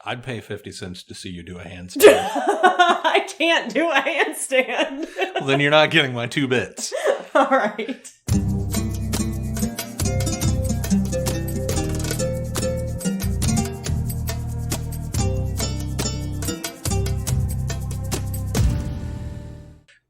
I'd pay 50 cents to see you do a handstand. I can't do a handstand. Well, then you're not getting my 2 bits. All right.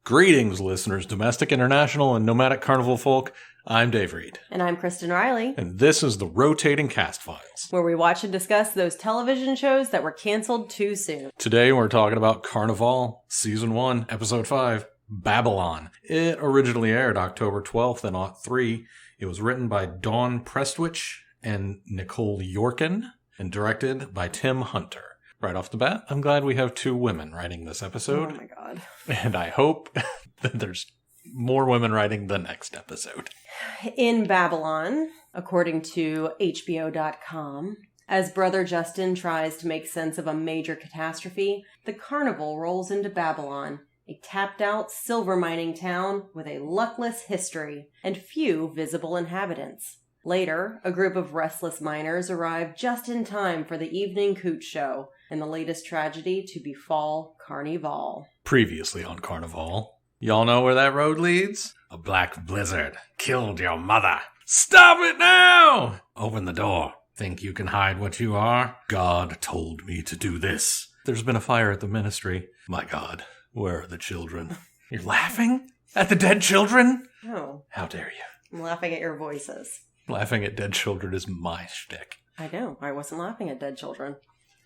Greetings, listeners, domestic, international, and nomadic carnival folk. I'm Dave Reed. And I'm Kristen Riley. And this is the Rotating Cast Files, where we watch and discuss those television shows that were canceled too soon. Today we're talking about Carnivale, Season 1, Episode 5, Babylon. It originally aired October 12th in 2003. It was written by Dawn Prestwich and Nicole Yorkin, and directed by Tim Hunter. Right off the bat, I'm glad we have 2 women writing this episode. Oh my god. And I hope that there's more women writing the next episode. In Babylon, according to HBO.com, as Brother Justin tries to make sense of a major catastrophe, the carnival rolls into Babylon, a tapped-out silver mining town with a luckless history and few visible inhabitants. Later, a group of restless miners arrive just in time for the evening cooch show and the latest tragedy to befall Carnivale. Previously on Carnivale. Y'all know where that road leads? A black blizzard killed your mother. Stop it now! Open the door. Think you can hide what you are? God told me to do this. There's been a fire at the ministry. My God, where are the children? You're laughing? At the dead children? No. How dare you? I'm laughing at your voices. Laughing at dead children is my shtick. I know. I wasn't laughing at dead children.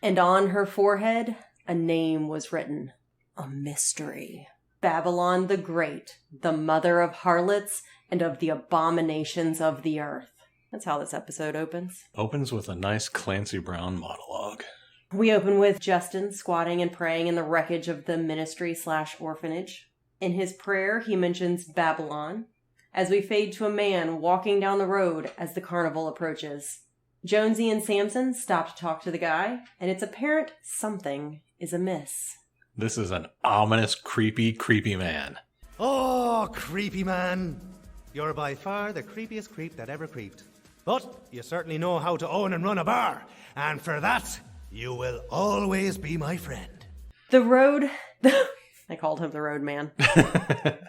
And on her forehead, a name was written. A mystery. Babylon the Great, the mother of harlots and of the abominations of the earth. That's how this episode opens. Opens with a nice Clancy Brown monologue. We open with Justin squatting and praying in the wreckage of the ministry/orphanage. In his prayer, he mentions Babylon, as we fade to a man walking down the road as the carnival approaches. Jonesy and Samson stop to talk to the guy, and it's apparent something is amiss. This is an ominous, creepy man. Oh, creepy man. You're by far the creepiest creep that ever creeped. But you certainly know how to own and run a bar, and for that, you will always be my friend. The road... I called him the road man.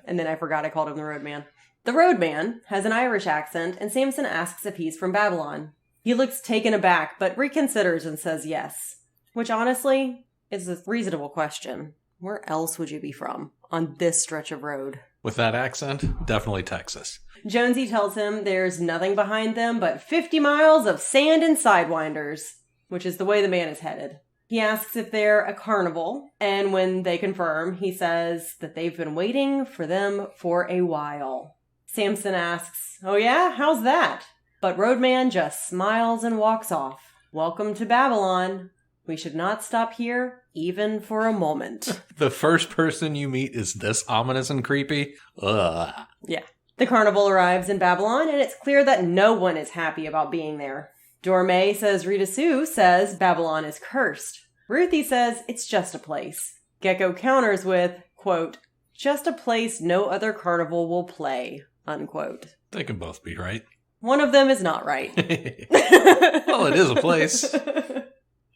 And then I forgot I called him the road man. The road man has an Irish accent, and Samson asks if he's from Babylon. He looks taken aback, but reconsiders and says yes. Which honestly is a reasonable question. Where else would you be from on this stretch of road? With that accent, definitely Texas. Jonesy tells him there's nothing behind them but 50 miles of sand and sidewinders, which is the way the man is headed. He asks if they're a carnival, and when they confirm, he says that they've been waiting for them for a while. Samson asks, "Oh yeah? How's that?" But Roadman just smiles and walks off. Welcome to Babylon. We should not stop here, even for a moment. The first person you meet is this ominous and creepy? Ugh. Yeah. The carnival arrives in Babylon, and it's clear that no one is happy about being there. Dorme says Rita Sue says Babylon is cursed. Ruthie says it's just a place. Gecko counters with, quote, "just a place no other carnival will play," unquote. They can both be right. One of them is not right. Well, it is a place.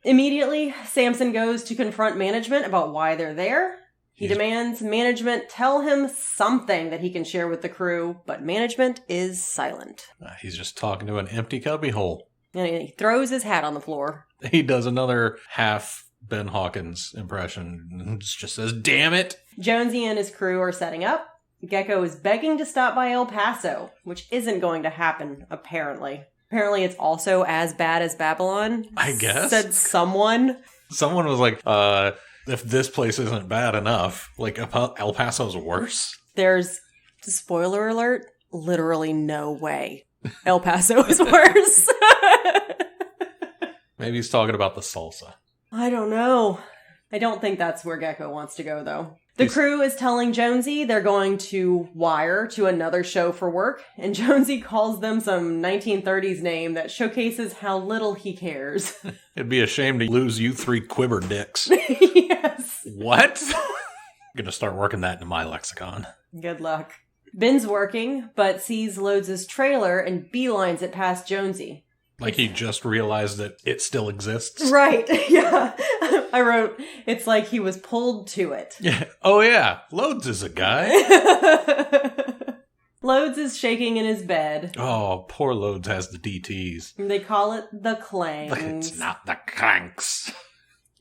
Immediately, Samson goes to confront management about why they're there. He demands management tell him something that he can share with the crew, but management is silent. He's just talking to an empty cubbyhole. And he throws his hat on the floor. He does another half Ben Hawkins impression and just says, "Damn it!" Jonesy and his crew are setting up. Gecko is begging to stop by El Paso, which isn't going to happen, apparently. Apparently it's also as bad as Babylon. I guess. Said someone. Someone was like, if this place isn't bad enough, like El Paso's worse? There's, spoiler alert, literally no way El Paso is worse. Maybe he's talking about the salsa. I don't know. I don't think that's where Gecko wants to go, though. The crew is telling Jonesy they're going to wire to another show for work, and Jonesy calls them some 1930s name that showcases how little he cares. It'd be a shame to lose you 3 quibber dicks. Yes. What? I'm gonna start working that into my lexicon. Good luck. Ben's working, but sees Lodz' trailer and beelines it past Jonesy. Like he just realized that it still exists. Right, yeah. I wrote, it's like he was pulled to it. Yeah. Oh, yeah. Lodz is a guy. Lodz is shaking in his bed. Oh, poor Lodz has the DTs. They call it the clangs. But it's not the cranks.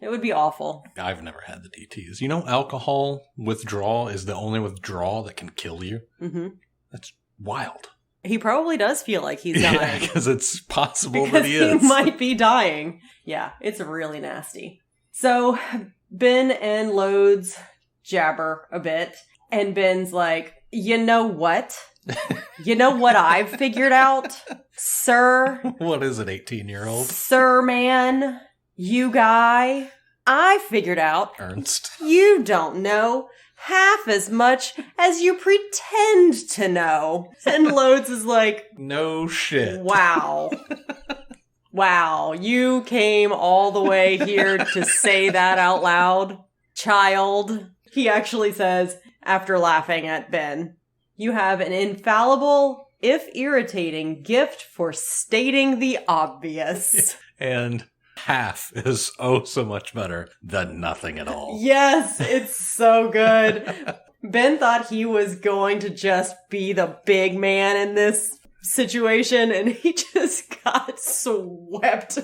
It would be awful. I've never had the DTs. You know, alcohol withdrawal is the only withdrawal that can kill you? Mm-hmm. That's wild. He probably does feel like he's dying. Yeah, because it's possible because that he is. He might be dying. Yeah, it's really nasty. So, Ben and Lodz jabber a bit, and Ben's like, you know what? You know what I've figured out, sir? What is it, 18-year-old? Sir man, you guy, I figured out Ernst. you don't know half as much as you pretend to know. And Lodz is like, No shit. wow. Wow, you came all the way here to say that out loud, child. He actually says, after laughing at Ben, you have an infallible, if irritating, gift for stating the obvious. And half is oh so much better than nothing at all. Yes, it's so good. Ben thought he was going to just be the big man in this situation, and he just got swept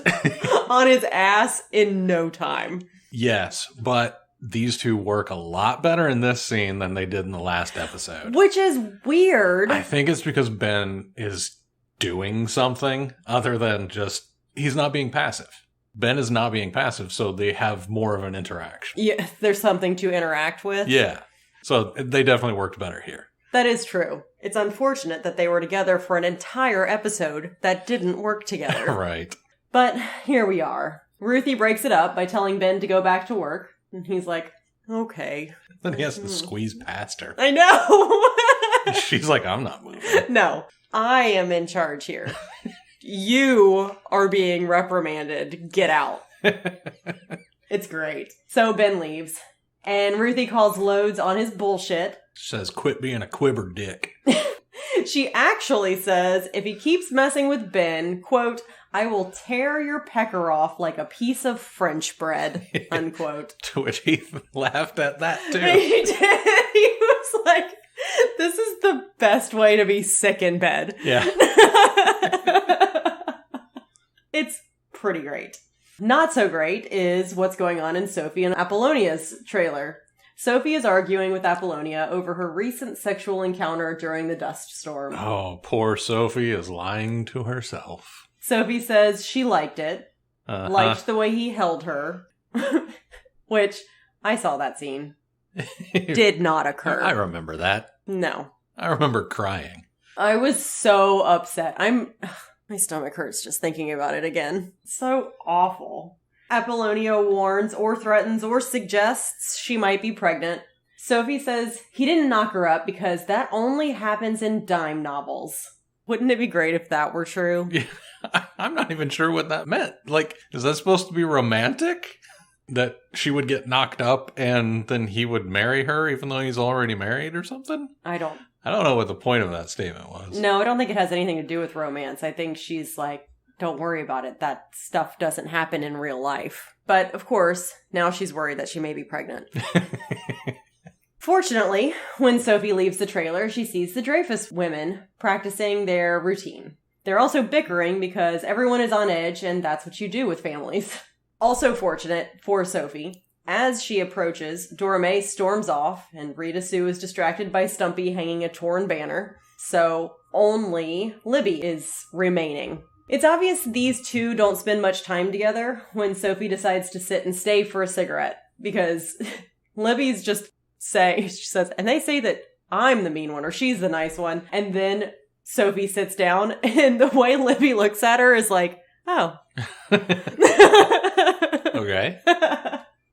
on his ass in no time. Yes, but these two work a lot better in this scene than they did in the last episode. Which is weird. I think it's because Ben is doing something other than just, he's not being passive. Ben is not being passive, so they have more of an interaction. Yeah, there's something to interact with. Yeah. So they definitely worked better here. That is true. It's unfortunate that they were together for an entire episode that didn't work together. Right. But here we are. Ruthie breaks it up by telling Ben to go back to work. And he's like, okay. Then he has to squeeze past her. I know! She's like, I'm not moving. No, I am in charge here. You are being reprimanded. Get out. It's great. So Ben leaves. And Ruthie calls Lodz on his bullshit. Says, quit being a quibber dick. She actually says, if he keeps messing with Ben, quote, I will tear your pecker off like a piece of French bread, unquote. To which he laughed at that too. He did. He was like, this is the best way to be sick in bed. Yeah. It's pretty great. Not so great is what's going on in Sofie and Apollonia's trailer. Sofie is arguing with Apollonia over her recent sexual encounter during the dust storm. Oh, poor Sofie is lying to herself. Sofie says she liked it. Liked the way he held her. Which, I saw that scene. Did not occur. I remember that. No. I remember crying. I was so upset. My stomach hurts just thinking about it again. So awful. Apollonia warns or threatens or suggests she might be pregnant. Sofie says he didn't knock her up because that only happens in dime novels. Wouldn't it be great if that were true? Yeah, I'm not even sure what that meant. Like, is that supposed to be romantic? That she would get knocked up and then he would marry her even though he's already married or something? I don't know what the point of that statement was. No, I don't think it has anything to do with romance. I think she's like, don't worry about it. That stuff doesn't happen in real life. But, of course, now she's worried that she may be pregnant. Fortunately, when Sofie leaves the trailer, she sees the Dreyfus women practicing their routine. They're also bickering because everyone is on edge, and that's what you do with families. Also fortunate for Sofie, as she approaches, Dorame storms off, and Rita Sue is distracted by Stumpy hanging a torn banner. So only Libby is remaining. It's obvious these two don't spend much time together when Sofie decides to sit and stay for a cigarette, because Libby's just she says, and they say that I'm the mean one or she's the nice one. And then Sofie sits down, and the way Libby looks at her is like, oh. Okay.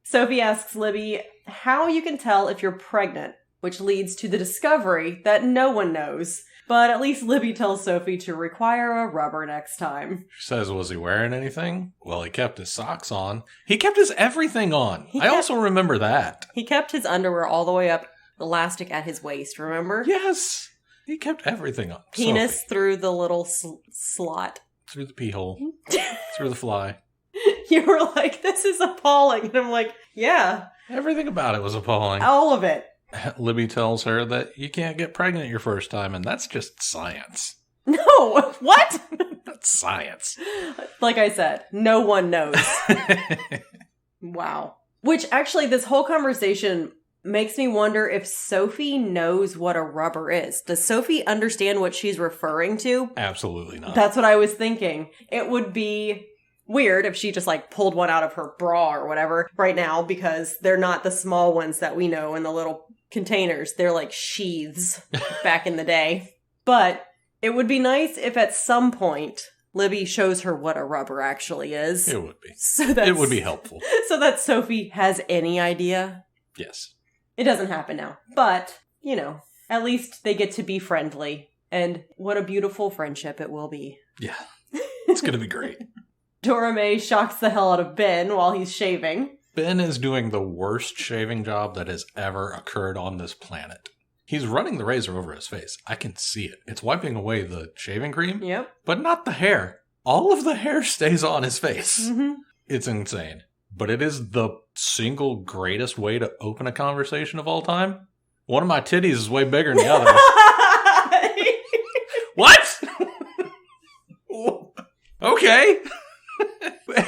Sofie asks Libby how you can tell if you're pregnant, which leads to the discovery that no one knows. But at least Libby tells Sofie to require a rubber next time. She says, was he wearing anything? Well, he kept his socks on. He kept his everything on. I also remember that. He kept his underwear all the way up, elastic at his waist, remember? Yes. He kept everything on. Penis Sofie. Through the little slot. through the pee hole, through the fly. You were like, this is appalling. And I'm like, yeah. Everything about it was appalling. All of it. Libby tells her that you can't get pregnant your first time, and that's just science. No, what? That's science. Like I said, no one knows. Wow. Which actually, this whole conversation makes me wonder if Sofie knows what a rubber is. Does Sofie understand what she's referring to? Absolutely not. That's what I was thinking. It would be weird if she just like pulled one out of her bra or whatever right now, because they're not the small ones that we know in the little containers. They're like sheaths back in the day. But it would be nice if at some point Libby shows her what a rubber actually is. It would be. It would be helpful. So that Sofie has any idea. Yes. It doesn't happen now. But, you know, at least they get to be friendly. And what a beautiful friendship it will be. Yeah. It's going to be great. Dorame shocks the hell out of Ben while he's shaving. Ben is doing the worst shaving job that has ever occurred on this planet. He's running the razor over his face. I can see it. It's wiping away the shaving cream. Yep. But not the hair. All of the hair stays on his face. Mm-hmm. It's insane. But it is the single greatest way to open a conversation of all time. One of my titties is way bigger than the other. What? Okay.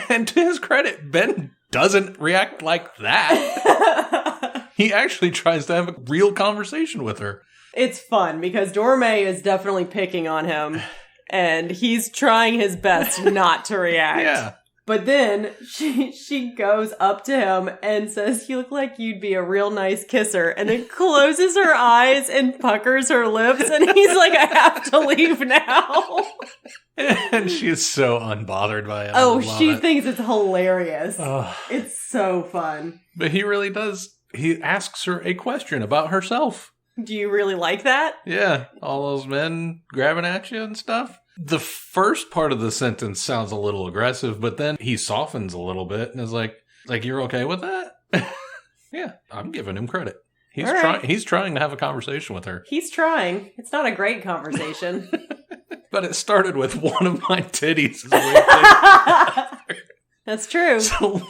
And to his credit, Ben doesn't react like that. He actually tries to have a real conversation with her. It's fun because Dorame is definitely picking on him, and he's trying his best not to react. Yeah. But then she goes up to him and says, "You look like you'd be a real nice kisser," and then closes her eyes and puckers her lips, and he's like, "I have to leave now." And she's so unbothered by it. Oh, she thinks it's hilarious. Oh. It's so fun. But he really does. He asks her a question about herself. Do you really like that? Yeah, all those men grabbing at you and stuff. The first part of the sentence sounds a little aggressive, but then he softens a little bit and is like you're okay with that? Yeah, I'm giving him credit. He's trying. He's trying to have a conversation with her. He's trying. It's not a great conversation. But it started with one of my titties. Is the way That's true. So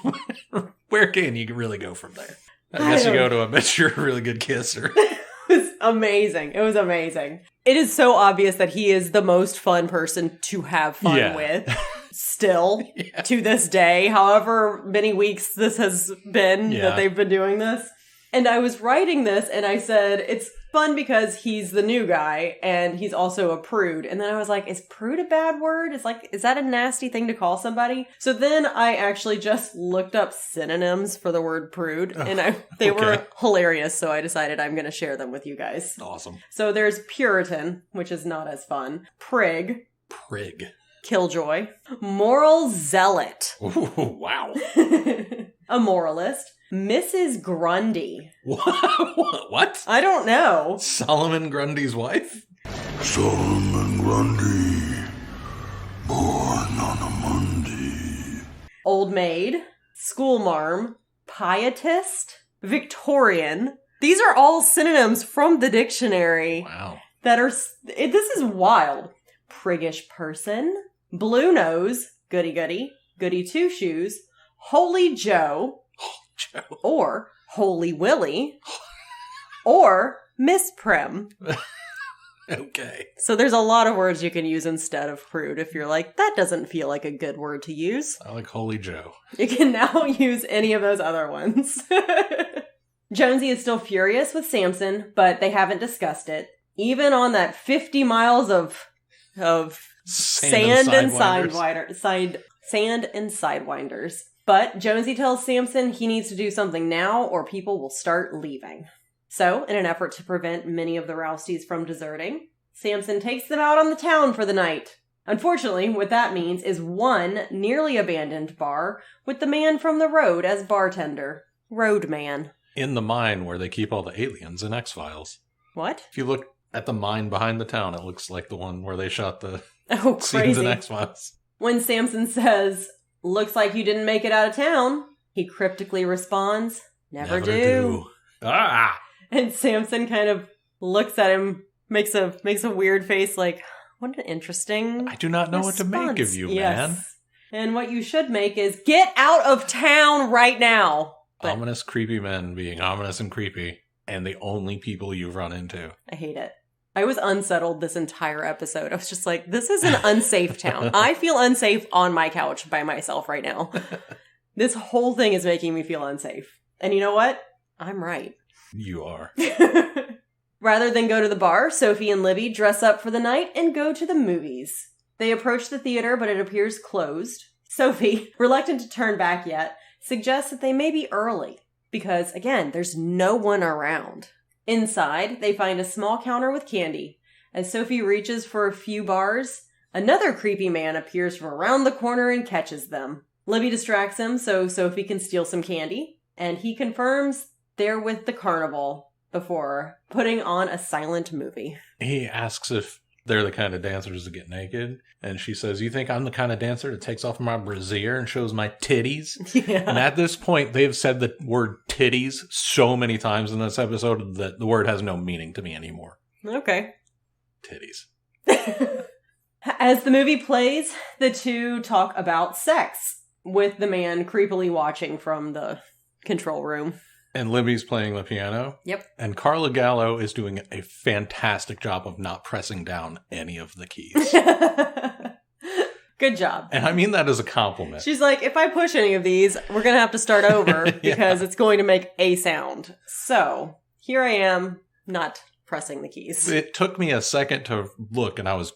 where can you really go from there? I guess you go to, I bet you're a really good kisser. It was amazing. It was amazing. It is so obvious that he is the most fun person to have fun with. Still, to this day, however many weeks this has been that they've been doing this. And I was writing this and I said, it's fun because he's the new guy and he's also a prude. And then I was like, is prude a bad word? Is that a nasty thing to call somebody? So then I actually just looked up synonyms for the word prude and they were hilarious. So I decided I'm going to share them with you guys. Awesome. So there's Puritan, which is not as fun. Prig. Killjoy. Moral zealot. Ooh, wow. A moralist. Mrs. Grundy. What? I don't know. Solomon Grundy's wife? Solomon Grundy, born on a Monday. Old maid. Schoolmarm. Pietist. Victorian. These are all synonyms from the dictionary. Wow. This is wild. Priggish person. Blue nose. Goody goody. Goody two shoes. Holy Joe. Or Holy Willie. Or Miss Prim. Okay. So there's a lot of words you can use instead of prude if you're like, that doesn't feel like a good word to use. I like Holy Joe. You can now use any of those other ones. Jonesy is still furious with Samson, but they haven't discussed it. Even on that 50 miles of sand and sidewinders. But Jonesy tells Samson he needs to do something now or people will start leaving. So, in an effort to prevent many of the Rousties from deserting, Samson takes them out on the town for the night. Unfortunately, what that means is one nearly abandoned bar with the man from the road as bartender. Roadman. In the mine where they keep all the aliens in X-Files. What? If you look at the mine behind the town, it looks like the one where they shot the crazy. scenes in X-Files. When Samson says, "Looks like you didn't make it out of town," he cryptically responds, Never do. Ah! And Samson kind of looks at him, makes a weird face like, What an interesting I do not know what to make of you, man. And what you should make is get out of town right now. But ominous, creepy men being ominous and creepy, and the only people you've run into. I hate it. I was unsettled this entire episode. I was just like, this is an unsafe town. I feel unsafe on my couch by myself right now. This whole thing is making me feel unsafe. And you know what? I'm right. You are. Rather than go to the bar, Sofie and Libby dress up for the night and go to the movies. They approach the theater, but it appears closed. Sofie, reluctant to turn back yet, suggests that they may be early. Because, again, there's no one around. Inside, they find a small counter with candy. As Sofie reaches for a few bars, another creepy man appears from around the corner and catches them. Libby distracts him so Sofie can steal some candy, and he confirms they're with the carnival before putting on a silent movie. He asks if they're the kind of dancers to get naked, and she says, "You think I'm the kind of dancer that takes off my brassiere and shows my titties?" Yeah. And at this point, they've said the word titties so many times in this episode that the word has no meaning to me anymore. Okay. Titties. As the movie plays, the two talk about sex, with the man creepily watching from the control room. And Libby's playing the piano. Yep. And Carla Gallo is doing a fantastic job of not pressing down any of the keys. Good job. And I mean that as a compliment. She's like, if I push any of these, we're going to have to start over because it's going to make a sound. So here I am, not pressing the keys. It took me a second to look, and I was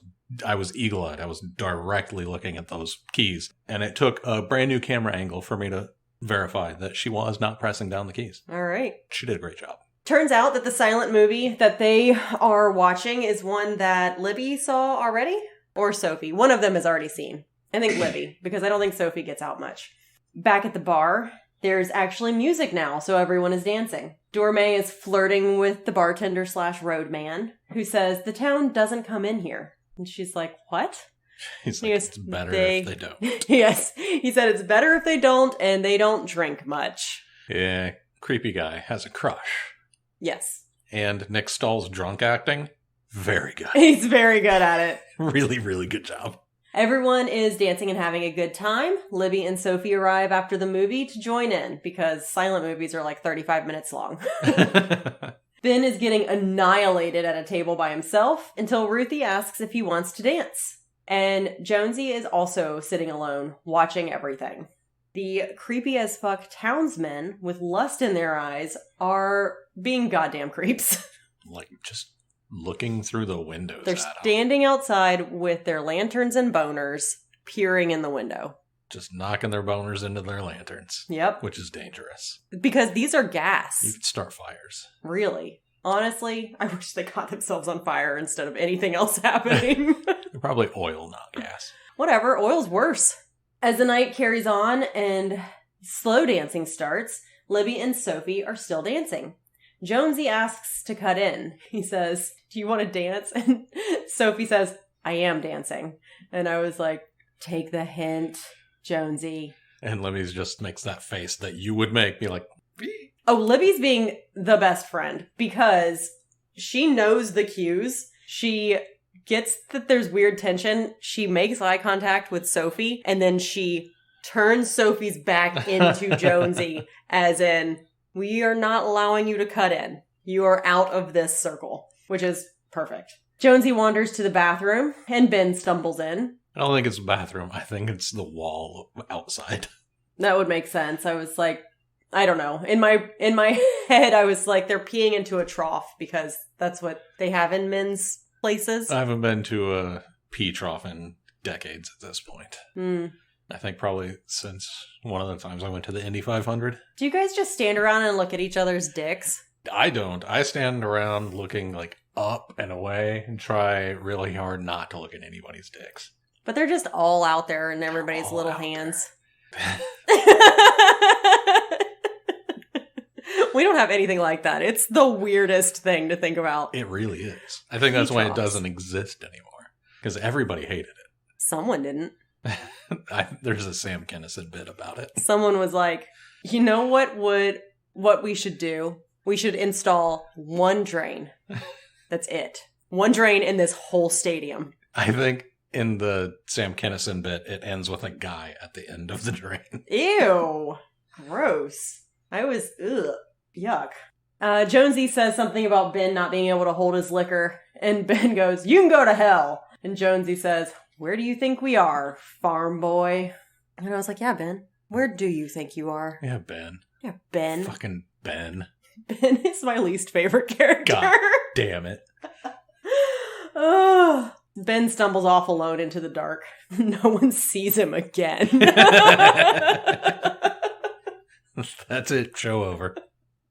eagle-eyed. I was directly looking at those keys. And it took a brand new camera angle for me to verify that she was not pressing down the keys. All right. She did a great job. Turns out that the silent movie that they are watching is one that Libby saw already, or Sofie. One of them has already seen. I think Libby, because I don't think Sofie gets out much. Back at the bar, there's actually music now, so everyone is dancing. Dorme is flirting with the bartender / roadman, who says the town doesn't come in here. And she's like, what? He's like, it's better if they don't. Yes. He said it's better if they don't, and they don't drink much. Yeah, creepy guy has a crush. Yes. And Nick Stahl's drunk acting, very good. He's very good at it. Really, really good job. Everyone is dancing and having a good time. Libby and Sofie arrive after the movie to join in, because silent movies are like 35 minutes long. Ben is getting annihilated at a table by himself until Ruthie asks if he wants to dance. And Jonesy is also sitting alone, watching everything. The creepy as fuck townsmen with lust in their eyes are being goddamn creeps. Like, just looking through the windows. They're standing outside with their lanterns and boners, peering in the window. Just knocking their boners into their lanterns. Yep. Which is dangerous. Because these are gas. You could start fires. Really. Honestly, I wish they caught themselves on fire instead of anything else happening. Probably oil, not gas. Whatever, oil's worse. As the night carries on and slow dancing starts, Libby and Sofie are still dancing. Jonesy asks to cut in. He says, "Do you want to dance?" And Sofie says, "I am dancing." And I was like, take the hint, Jonesy. And Libby's just makes that face that you would make, be like, "Bee." Oh, Libby's being the best friend because she knows the cues. She gets that there's weird tension. She makes eye contact with Sofie, and then she turns Sophie's back into Jonesy, as in, we are not allowing you to cut in. You are out of this circle, which is perfect. Jonesy wanders to the bathroom, and Ben stumbles in. I don't think it's a bathroom. I think it's the wall outside. That would make sense. I was like, I don't know. In my head, I was like, they're peeing into a trough because that's what they have in men's places. I haven't been to a pee trough in decades at this point. I think probably since one of the times I went to the Indy 500. Do you guys just stand around and look at each other's dicks? I don't. I stand around looking like up and away and try really hard not to look at anybody's dicks. But they're just all out there in everybody's little hands. We don't have anything like that. It's the weirdest thing to think about. It really is. I think that's why it doesn't exist anymore. Because everybody hated it. Someone didn't. There's a Sam Kinison bit about it. Someone was like, you know what we should do? We should install one drain. That's it. One drain in this whole stadium. I think in the Sam Kinison bit, it ends with a guy at the end of the drain. Ew. Gross. Yuck. Jonesy says something about Ben not being able to hold his liquor, and Ben goes, "You can go to hell." And Jonesy says, "Where do you think we are, farm boy?" And I was like, yeah, Ben, where do you think you are? Yeah, Ben. Yeah, Ben. Fucking Ben. Ben is my least favorite character. God damn it. Oh. Ben stumbles off alone into the dark. No one sees him again. That's it. Show over.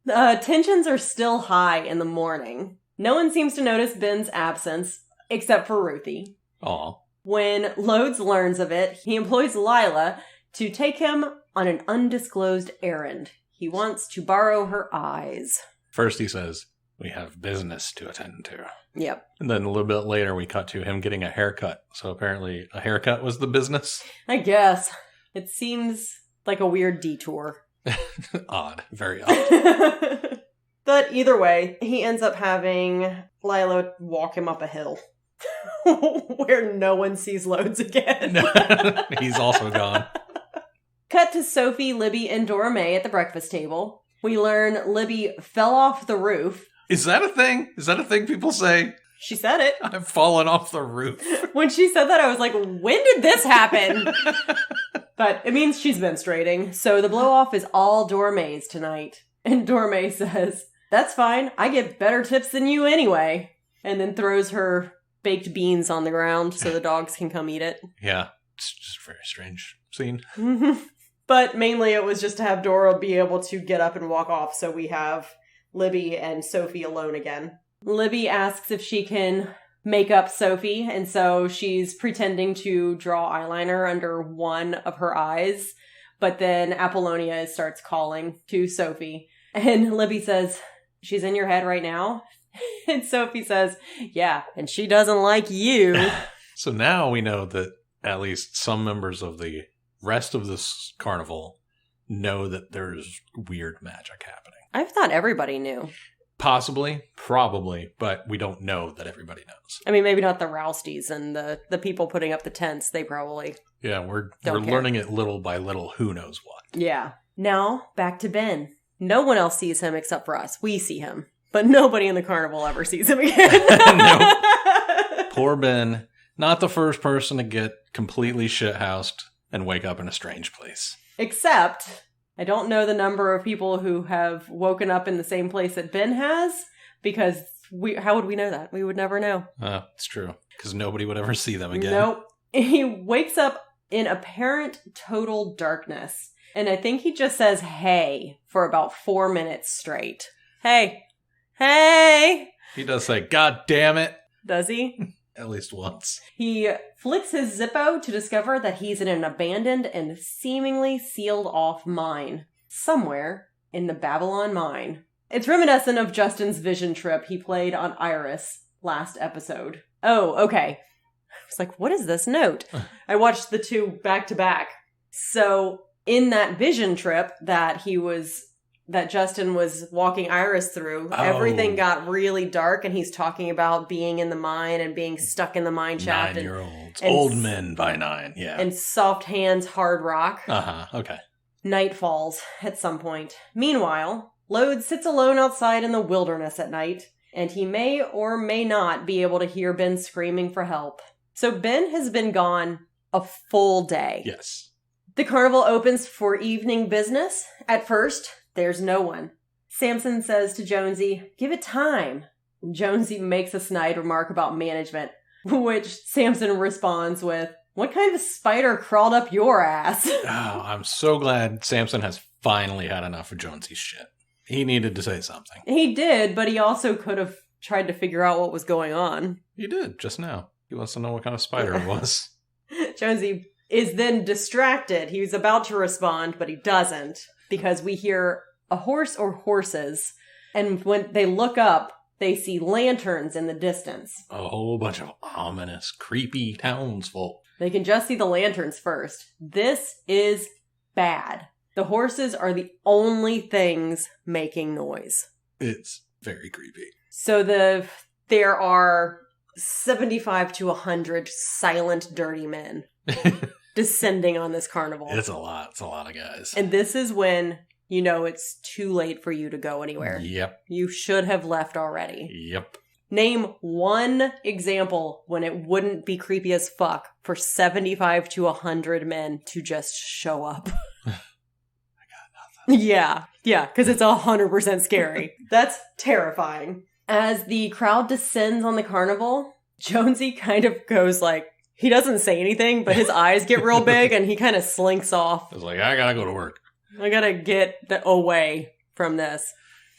Tensions are still high in the morning. No one seems to notice Ben's absence, except for Ruthie. Aw. When Lodz learns of it, he employs Lila to take him on an undisclosed errand. He wants to borrow her eyes. First he says, "We have business to attend to." Yep. And then a little bit later we cut to him getting a haircut. So apparently a haircut was the business. I guess. It seems like a weird detour. Odd. Very odd. But either way, he ends up having Lila walk him up a hill. Where no one sees Lodz again. He's also gone. Cut to Sofie, Libby, and Dora May at the breakfast table. We learn Libby fell off the roof. Is that a thing? Is that a thing people say? She said it. I've fallen off the roof. When she said that, I was like, when did this happen? But it means she's menstruating. So the blow-off is all Dora May's tonight. And Dora May says, "That's fine. I get better tips than you anyway." And then throws her baked beans on the ground so the dogs can come eat it. Yeah, it's just a very strange scene. But mainly it was just to have Dora be able to get up and walk off, so we have Libby and Sofie alone again. Libby asks if she can make up Sofie, and so she's pretending to draw eyeliner under one of her eyes, but then Apollonia starts calling to Sofie, and Libby says, "She's in your head right now?" And Sofie says, "Yeah, and she doesn't like you." So now we know that at least some members of the rest of this carnival know that there's weird magic happening. I thought everybody knew. Possibly, probably, but we don't know that everybody knows. I mean, maybe not the Rousties and the people putting up the tents. They probably Yeah, we're care. learning it little by little who knows what. Yeah. Now, back to Ben. No one else sees him except for us. We see him. But nobody in the carnival ever sees him again. Nope. Poor Ben. Not the first person to get completely shithoused and wake up in a strange place. Except, I don't know the number of people who have woken up in the same place that Ben has, because how would we know that? We would never know. It's true. Because nobody would ever see them again. Nope. He wakes up in apparent total darkness. And I think he just says, "Hey," for about 4 minutes straight. Hey. Hey! He does say, "God damn it." Does he? At least once. He flicks his Zippo to discover that he's in an abandoned and seemingly sealed off mine. Somewhere in the Babylon mine. It's reminiscent of Justin's vision trip he played on Iris last episode. Oh, okay. I was like, what is this note? I watched the two back to back. So in that vision trip that Justin was walking Iris through, everything got really dark, and he's talking about being in the mine and being stuck in the mine shaft. 9-year-olds. Old men by 9, yeah. And soft hands, hard rock. Okay. Night falls at some point. Meanwhile, Lodz sits alone outside in the wilderness at night, and he may or may not be able to hear Ben screaming for help. So Ben has been gone a full day. Yes. The carnival opens for evening business. At first, there's no one. Samson says to Jonesy, "Give it time." Jonesy makes a snide remark about management, which Samson responds with, "What kind of spider crawled up your ass?" Oh, I'm so glad Samson has finally had enough of Jonesy's shit. He needed to say something. He did, but he also could have tried to figure out what was going on. He did, just now. He wants to know what kind of spider it was. Jonesy is then distracted. He was about to respond, but he doesn't, because we hear a horse or horses, and when they look up, they see lanterns in the distance. A whole bunch of ominous, creepy townsfolk. They can just see the lanterns first. This is bad. The horses are the only things making noise. It's very creepy. So there are 75 to 100 silent, dirty men descending on this carnival. It's a lot. It's a lot of guys. And this is when you know it's too late for you to go anywhere. Yep. You should have left already. Yep. Name one example when it wouldn't be creepy as fuck for 75 to 100 men to just show up. I got nothing. Yeah, because it's 100% scary. That's terrifying. As the crowd descends on the carnival, Jonesy kind of goes like, he doesn't say anything, but his eyes get real big and he kind of slinks off. It's like, I gotta go to work. I gotta get away from this.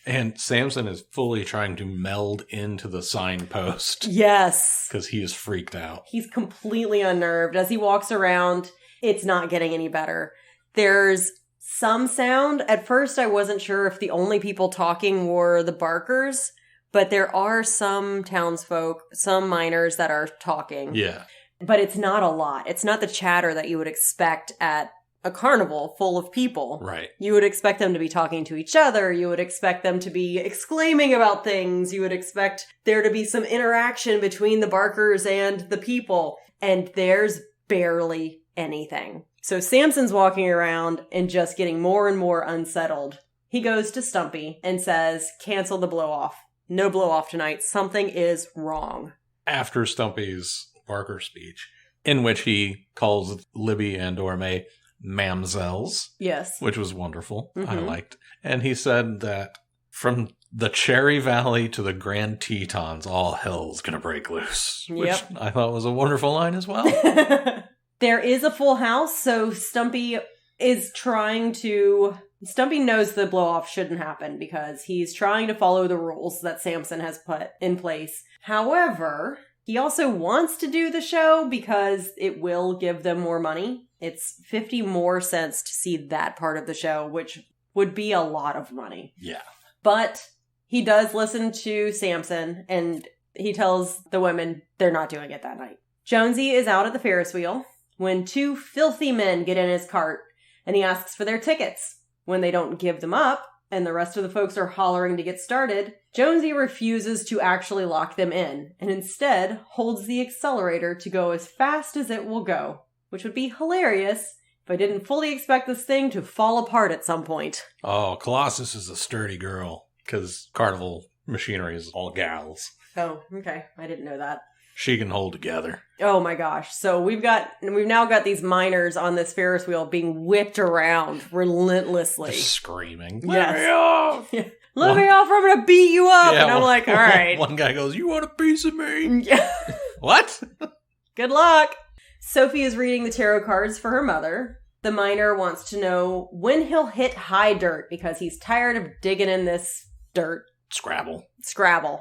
And Samson is fully trying to meld into the signpost. Yes. Because he is freaked out. He's completely unnerved. As he walks around, it's not getting any better. There's some sound. At first, I wasn't sure if the only people talking were the barkers, but there are some townsfolk, some miners that are talking. Yeah. But it's not a lot. It's not the chatter that you would expect at a carnival full of people. Right. You would expect them to be talking to each other. You would expect them to be exclaiming about things. You would expect there to be some interaction between the barkers and the people. And there's barely anything. So Samson's walking around and just getting more and more unsettled. He goes to Stumpy and says, cancel the blow-off. No blow-off tonight. Something is wrong. After Stumpy's barker speech, in which he calls Libby and Orme mamsels. Yes. Which was wonderful. Mm-hmm. I liked. And he said that from the Cherry Valley to the Grand Tetons, all hell's gonna break loose. Which I thought was a wonderful line as well. There is a full house, so Stumpy is trying to... Stumpy knows the blow-off shouldn't happen because he's trying to follow the rules that Samson has put in place. However, he also wants to do the show because it will give them more money. It's 50 more cents to see that part of the show, which would be a lot of money. Yeah. But he does listen to Samson, and he tells the women they're not doing it that night. Jonesy is out at the Ferris wheel when two filthy men get in his cart, and he asks for their tickets. When they don't give them up, and the rest of the folks are hollering to get started, Jonesy refuses to actually lock them in, and instead holds the accelerator to go as fast as it will go. Which would be hilarious if I didn't fully expect this thing to fall apart at some point. Oh, Colossus is a sturdy girl, because carnival machinery is all gals. Oh, okay. I didn't know that. She can hold together. Oh my gosh. So we've now got these miners on this Ferris wheel being whipped around relentlessly. Just screaming. Yes. Let me off! Yeah. Let me off or I'm going to beat you up. Yeah, and I'm like, all right. One guy goes, you want a piece of me? Yeah. What? Good luck. Sophie is reading the tarot cards for her mother. The miner wants to know when he'll hit high dirt because he's tired of digging in this dirt. Scrabble.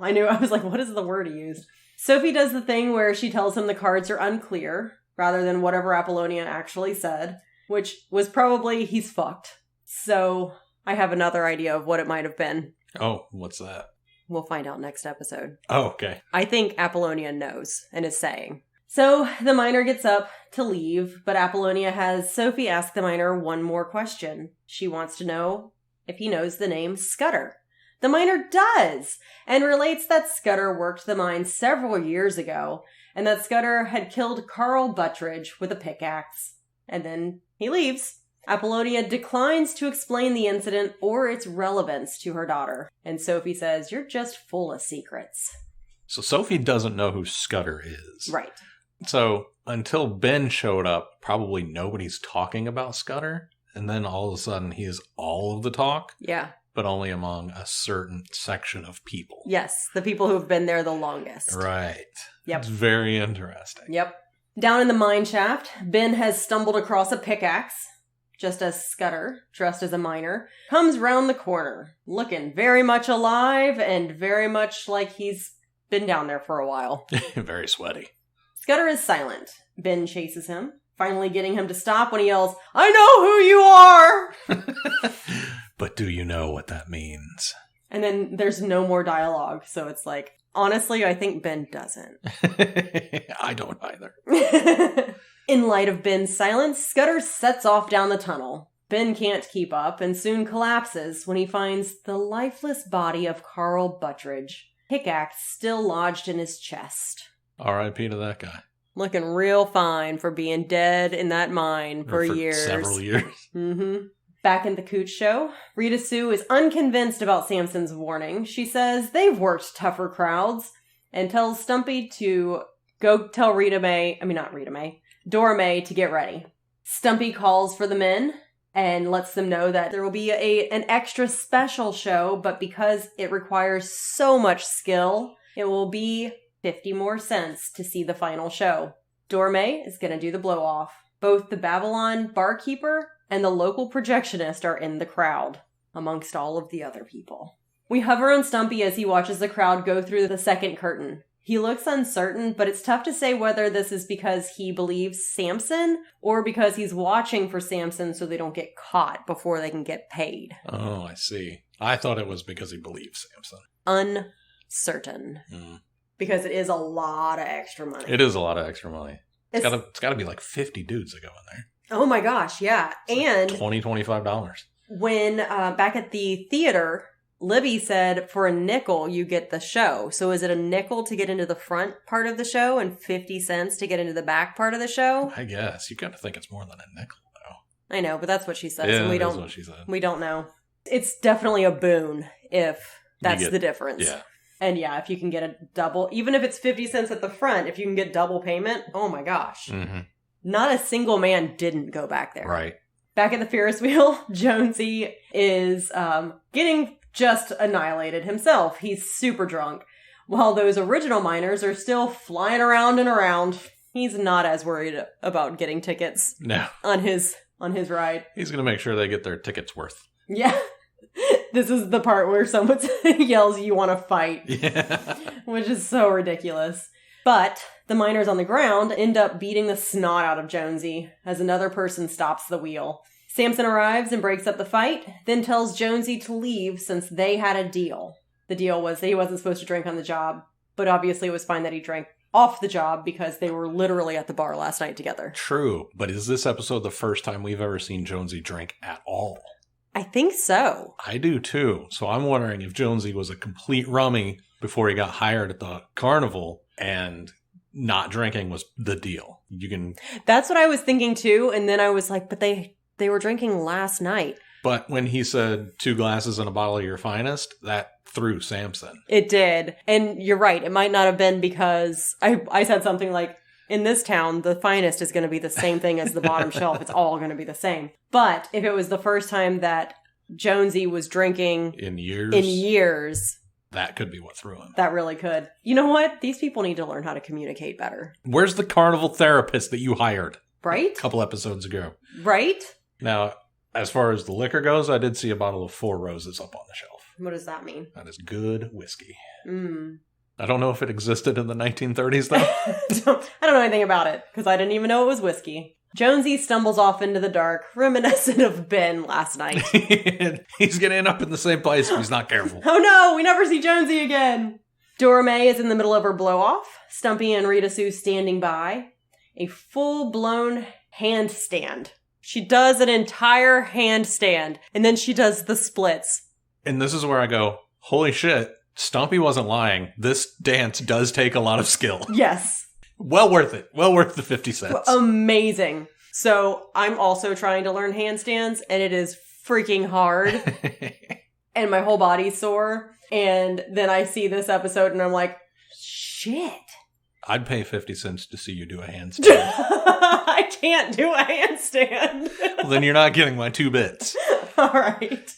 I knew. I was like, what is the word he used? Sophie does the thing where she tells him the cards are unclear, rather than whatever Apollonia actually said, which was probably he's fucked. So I have another idea of what it might have been. Oh, what's that? We'll find out next episode. Oh, okay. I think Apollonia knows and is saying. So the miner gets up to leave, but Apollonia has Sophie ask the miner one more question. She wants to know if he knows the name Scudder. The miner does, and relates that Scudder worked the mine several years ago, and that Scudder had killed Carl Buttridge with a pickaxe. And then he leaves. Apollonia declines to explain the incident or its relevance to her daughter, and Sophie says, you're just full of secrets. So Sophie doesn't know who Scudder is. Right. So until Ben showed up, probably nobody's talking about Scudder, and then all of a sudden he is all of the talk. Yeah. But only among a certain section of people. Yes, the people who've been there the longest. Right. Yep. It's very interesting. Yep. Down in the mine shaft, Ben has stumbled across a pickaxe, just as Scudder, dressed as a miner, comes round the corner, looking very much alive and very much like he's been down there for a while. Very sweaty. Scudder is silent. Ben chases him, finally getting him to stop when he yells, I know who you are! But do you know what that means? And then there's no more dialogue, so it's like, honestly, I think Ben doesn't. I don't either. In light of Ben's silence, Scudder sets off down the tunnel. Ben can't keep up and soon collapses when he finds the lifeless body of Carl Buttridge, pickaxe still lodged in his chest. R.I.P. to that guy. Looking real fine for being dead in that mine for years. Several years. Mm-hmm. Back in the Cooch show, Rita Sue is unconvinced about Samson's warning. She says they've worked tougher crowds and tells Stumpy to go tell Dora Mae to get ready. Stumpy calls for the men and lets them know that there will be an extra special show, but because it requires so much skill, it will be 50 more cents to see the final show. Dora Mae is going to do the blow-off. Both the Babylon barkeeper and the local projectionist are in the crowd, amongst all of the other people. We hover on Stumpy as he watches the crowd go through the second curtain. He looks uncertain, but it's tough to say whether this is because he believes Samson or because he's watching for Samson so they don't get caught before they can get paid. Oh, I see. I thought it was because he believes Samson. Uncertain. Because it is a lot of extra money. It is a lot of extra money. It's got to be like 50 dudes that go in there. Oh my gosh, yeah. It's and like $25. When back at the theater, Libby said for a nickel you get the show. So is it a nickel to get into the front part of the show and 50 cents to get into the back part of the show? I guess. You got to think it's more than a nickel, though. I know, but that's what she says. Yeah, and that's what she said. We don't know. It's definitely a boon if that's the difference. Yeah. And yeah, if you can get a double, even if it's 50 cents at the front, if you can get double payment, oh my gosh. Mm-hmm. Not a single man didn't go back there. Right. Back at the Ferris wheel, Jonesy is getting just annihilated himself. He's super drunk. While those original miners are still flying around and around, he's not as worried about getting tickets on his ride. He's going to make sure they get their tickets worth. Yeah. This is the part where someone yells, "You want to fight?" Yeah. Which is so ridiculous. But the miners on the ground end up beating the snot out of Jonesy as another person stops the wheel. Samson arrives and breaks up the fight, then tells Jonesy to leave since they had a deal. The deal was that he wasn't supposed to drink on the job, but obviously it was fine that he drank off the job because they were literally at the bar last night together. True, but is this episode the first time we've ever seen Jonesy drink at all? I think so. I do too. So I'm wondering if Jonesy was a complete rummy before he got hired at the carnival and not drinking was the deal. That's what I was thinking too, and then I was like, but they were drinking last night. But when he said 2 glasses and a bottle of your finest, that threw Samson. It did. And you're right. It might not have been because I said something like, in this town, the finest is going to be the same thing as the bottom shelf. It's all going to be the same. But if it was the first time that Jonesy was drinking in years, that could be what threw him. That really could. You know what? These people need to learn how to communicate better. Where's the carnival therapist that you hired? Right? A couple episodes ago. Right? Now, as far as the liquor goes, I did see a bottle of 4 Roses up on the shelf. What does that mean? That is good whiskey. Mm. I don't know if it existed in the 1930s, though. I don't know anything about it, because I didn't even know it was whiskey. Jonesy stumbles off into the dark, reminiscent of Ben last night. He's going to end up in the same place if he's not careful. Oh no, we never see Jonesy again! Dora Mae is in the middle of her blow-off. Stumpy and Rita Sue standing by. A full-blown handstand. She does an entire handstand, and then she does the splits. And this is where I go, holy shit, Stumpy wasn't lying. This dance does take a lot of skill. Yes. Well worth it. Well worth the 50 cents. Amazing. So I'm also trying to learn handstands, and it is freaking hard. And my whole body's sore. And then I see this episode, and I'm like, shit. I'd pay 50 cents to see you do a handstand. I can't do a handstand. Well, then you're not getting my 2 bits. All right.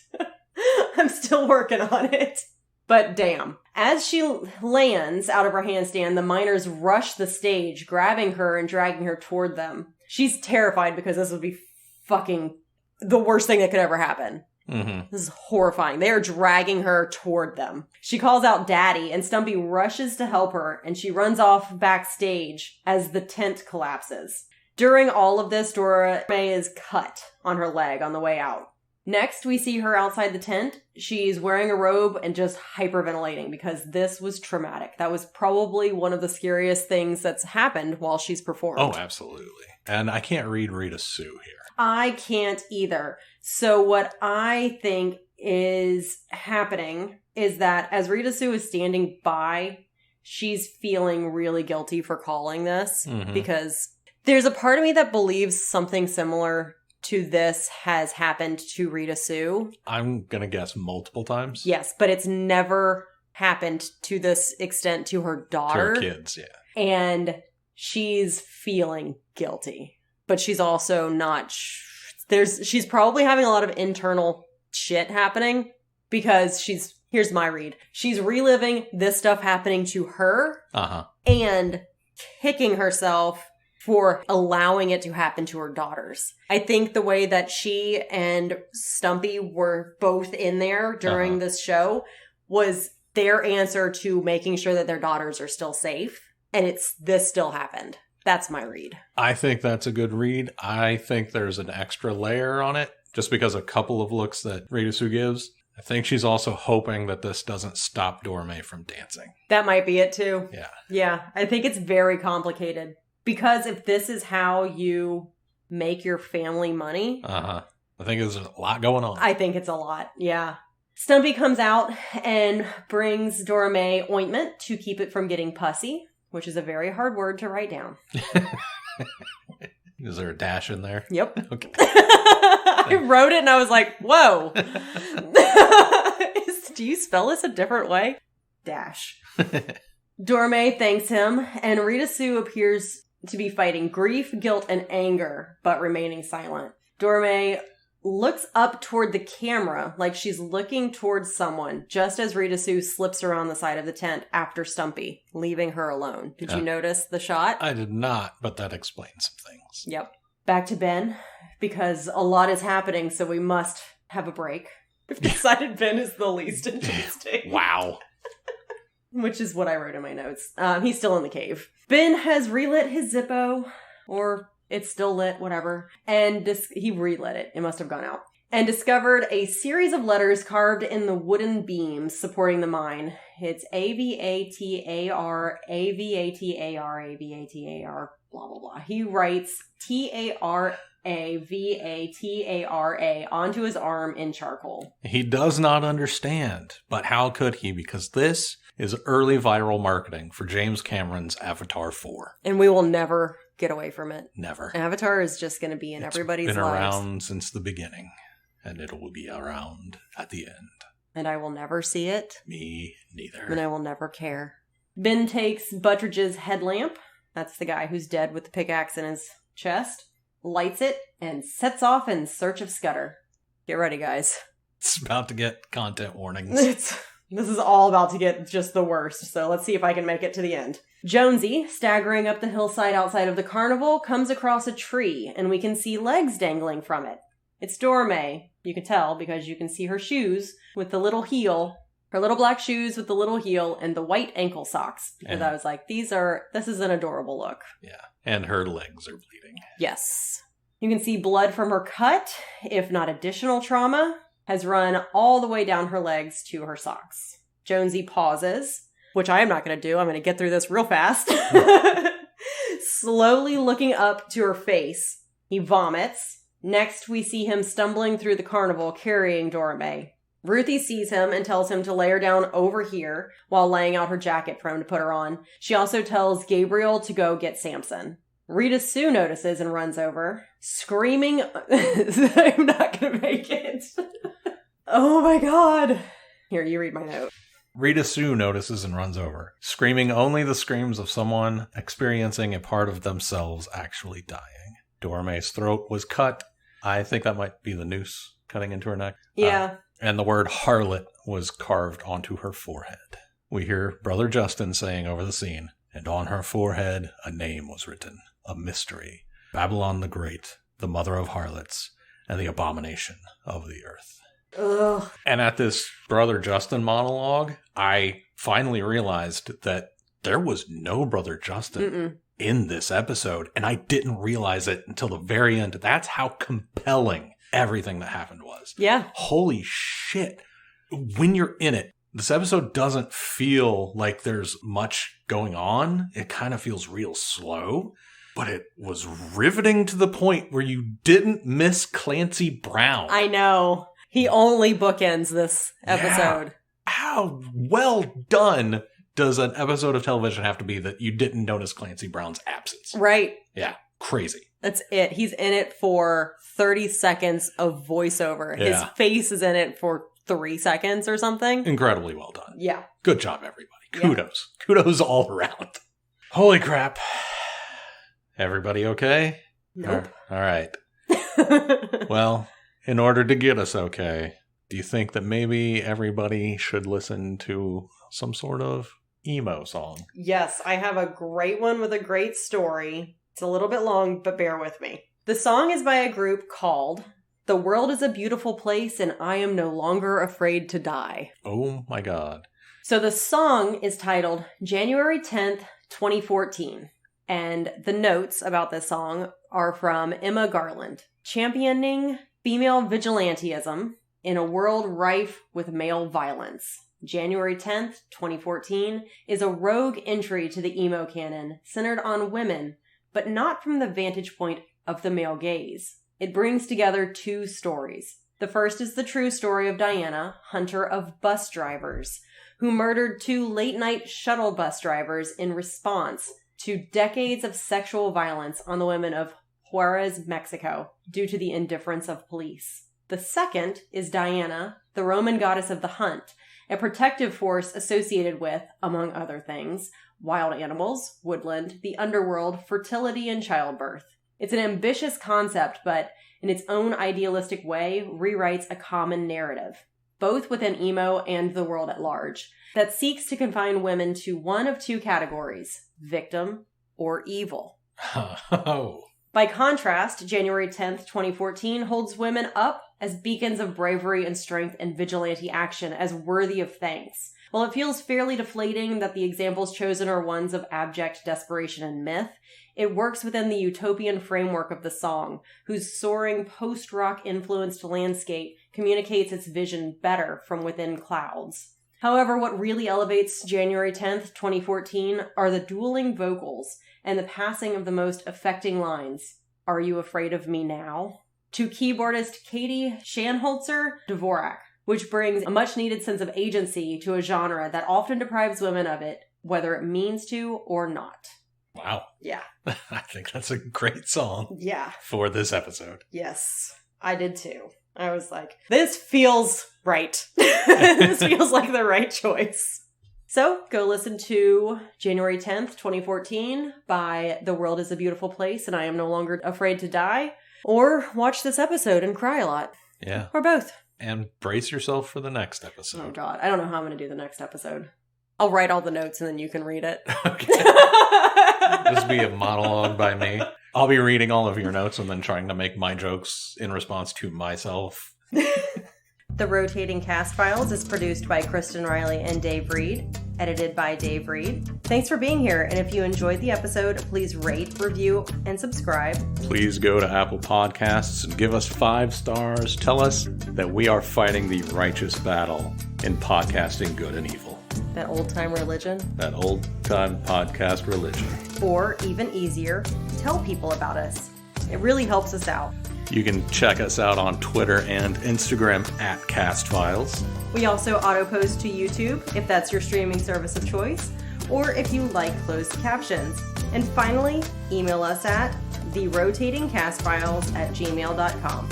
I'm still working on it. But damn. As she lands out of her handstand, the miners rush the stage, grabbing her and dragging her toward them. She's terrified because this would be fucking the worst thing that could ever happen. Mm-hmm. This is horrifying. They are dragging her toward them. She calls out Daddy, and Stumpy rushes to help her, and she runs off backstage as the tent collapses. During all of this, Dora Mae is cut on her leg on the way out. Next, we see her outside the tent. She's wearing a robe and just hyperventilating because this was traumatic. That was probably one of the scariest things that's happened while she's performed. Oh, absolutely. And I can't read Rita Sue here. I can't either. So what I think is happening is that as Rita Sue is standing by, she's feeling really guilty for calling this because there's a part of me that believes something similar to this has happened to Rita Sue. I'm going to guess multiple times. Yes, but it's never happened to this extent to her daughter. To her kids, yeah. And she's feeling guilty. But she's also not... she's probably having a lot of internal shit happening because here's my read. She's reliving this stuff happening to her and kicking herself for allowing it to happen to her daughters. I think the way that she and Stumpy were both in there during this show was their answer to making sure that their daughters are still safe. And this still happened. That's my read. I think that's a good read. I think there's an extra layer on it, just because a couple of looks that Rita Sue gives. I think she's also hoping that this doesn't stop Dorme from dancing. That might be it too. Yeah. Yeah, I think it's very complicated. Because if this is how you make your family money... I think there's a lot going on. I think it's a lot, yeah. Stumpy comes out and brings Dorme ointment to keep it from getting pussy, which is a very hard word to write down. Is there a dash in there? Yep. Okay. I wrote it and I was like, whoa. Do you spell this a different way? Dash. Dorme thanks him, and Rita Sue appears to be fighting grief, guilt, and anger, but remaining silent. Dorme looks up toward the camera like she's looking towards someone, just as Rita Sue slips around the side of the tent after Stumpy, leaving her alone. Did you notice the shot? I did not, but that explains some things. Yep. Back to Ben, because a lot is happening, so we must have a break. We've decided Ben is the least interesting. Wow. Which is what I wrote in my notes. He's still in the cave. Ben has relit his Zippo, or it's still lit, whatever. And he relit it. It must have gone out. And discovered a series of letters carved in the wooden beams supporting the mine. It's AVATAR, AVATAR, AVATAR, blah, blah, blah. He writes TARAVATARA onto his arm in charcoal. He does not understand, but how could he? Because this is early viral marketing for James Cameron's Avatar 4. And we will never get away from it. Never. Avatar is just going to be in everybody's lives. It's been around since the beginning, and it will be around at the end. And I will never see it. Me neither. And I will never care. Ben takes Buttridge's headlamp. That's the guy who's dead with the pickaxe in his chest. Lights it and sets off in search of Scudder. Get ready, guys. It's about to get content warnings. This is all about to get just the worst, so let's see if I can make it to the end. Jonesy, staggering up the hillside outside of the carnival, comes across a tree, and we can see legs dangling from it. It's Dorme. You can tell because you can see her shoes with the little heel, her little black shoes with the little heel, and the white ankle socks. Because I was like, this is an adorable look. Yeah, and her legs are bleeding. Yes. You can see blood from her cut, if not additional trauma, has run all the way down her legs to her socks. Jonesy pauses, which I am not going to do. I'm going to get through this real fast. Slowly looking up to her face, he vomits. Next, we see him stumbling through the carnival carrying Dorme. Ruthie sees him and tells him to lay her down over here while laying out her jacket for him to put her on. She also tells Gabriel to go get Samson. Rita Sue notices and runs over, screaming, I'm not going to make it. Oh my god. Here, you read my note. Rita Sue notices and runs over, screaming only the screams of someone experiencing a part of themselves actually dying. Dorme's throat was cut. I think that might be the noose cutting into her neck. Yeah. And the word harlot was carved onto her forehead. We hear Brother Justin saying over the scene, and on her forehead a name was written, a mystery, Babylon the Great, the mother of harlots, and the abomination of the earth. Ugh. And at this Brother Justin monologue, I finally realized that there was no Brother Justin in this episode, and I didn't realize it until the very end. That's how compelling everything that happened was. Yeah. Holy shit. When you're in it, this episode doesn't feel like there's much going on. It kind of feels real slow, but it was riveting to the point where you didn't miss Clancy Brown. I know. He only bookends this episode. Yeah. How well done does an episode of television have to be that you didn't notice Clancy Brown's absence? Right. Yeah, crazy. That's it. He's in it for 30 seconds of voiceover. Yeah. His face is in it for 3 seconds or something. Incredibly well done. Yeah. Good job, everybody. Yeah. Kudos. Kudos all around. Holy crap. Everybody okay? Nope. All right. Well, in order to get us okay, do you think that maybe everybody should listen to some sort of emo song? Yes, I have a great one with a great story. It's a little bit long, but bear with me. The song is by a group called The World is a Beautiful Place and I Am No Longer Afraid to Die. Oh my God. So the song is titled January 10th, 2014. And the notes about this song are from Emma Garland. Championing female vigilantism in a world rife with male violence. January 10th, 2014 is a rogue entry to the emo canon centered on women, but not from the vantage point of the male gaze. It brings together 2 stories. The first is the true story of Diana, hunter of bus drivers, who murdered 2 late-night shuttle bus drivers in response to decades of sexual violence on the women of Juarez, Mexico, due to the indifference of police. The second is Diana, the Roman goddess of the hunt, a protective force associated with, among other things, wild animals, woodland, the underworld, fertility, and childbirth. It's an ambitious concept, but in its own idealistic way, rewrites a common narrative, both within emo and the world at large, that seeks to confine women to one of 2 categories, victim or evil. Oh. By contrast, January 10th, 2014 holds women up as beacons of bravery and strength and vigilante action as worthy of thanks. While it feels fairly deflating that the examples chosen are ones of abject desperation and myth, it works within the utopian framework of the song, whose soaring post-rock influenced landscape communicates its vision better from within clouds. However, what really elevates January 10th, 2014 are the dueling vocals and the passing of the most affecting lines. Are you afraid of me now? To keyboardist Katie Shanholzer-Dvorak, which brings a much-needed sense of agency to a genre that often deprives women of it, whether it means to or not. Wow. Yeah. I think that's a great song Yeah. for this episode. Yes. I did too. I was like, this feels right. This feels like the right choice. So, go listen to January 10th, 2014 by The World is a Beautiful Place and I Am No Longer Afraid to Die. Or watch this episode and cry a lot. Yeah. Or both. And brace yourself for the next episode. Oh God, I don't know how I'm going to do the next episode. I'll write all the notes and then you can read it. Okay. This will be a monologue by me. I'll be reading all of your notes and then trying to make my jokes in response to myself. The Rotating Cast Files is produced by Kristen Riley and Dave Reed, edited by Dave Reed. Thanks for being here, and if you enjoyed the episode, please rate, review, and subscribe. Please go to Apple Podcasts and give us 5 stars. Tell us that we are fighting the righteous battle in podcasting good and evil. That old-time religion. That old-time podcast religion. Or, even easier, tell people about us. It really helps us out. You can check us out on Twitter and Instagram at CastFiles. We also auto-post to YouTube, if that's your streaming service of choice, or if you like closed captions. And finally, email us at therotatingcastfiles@gmail.com.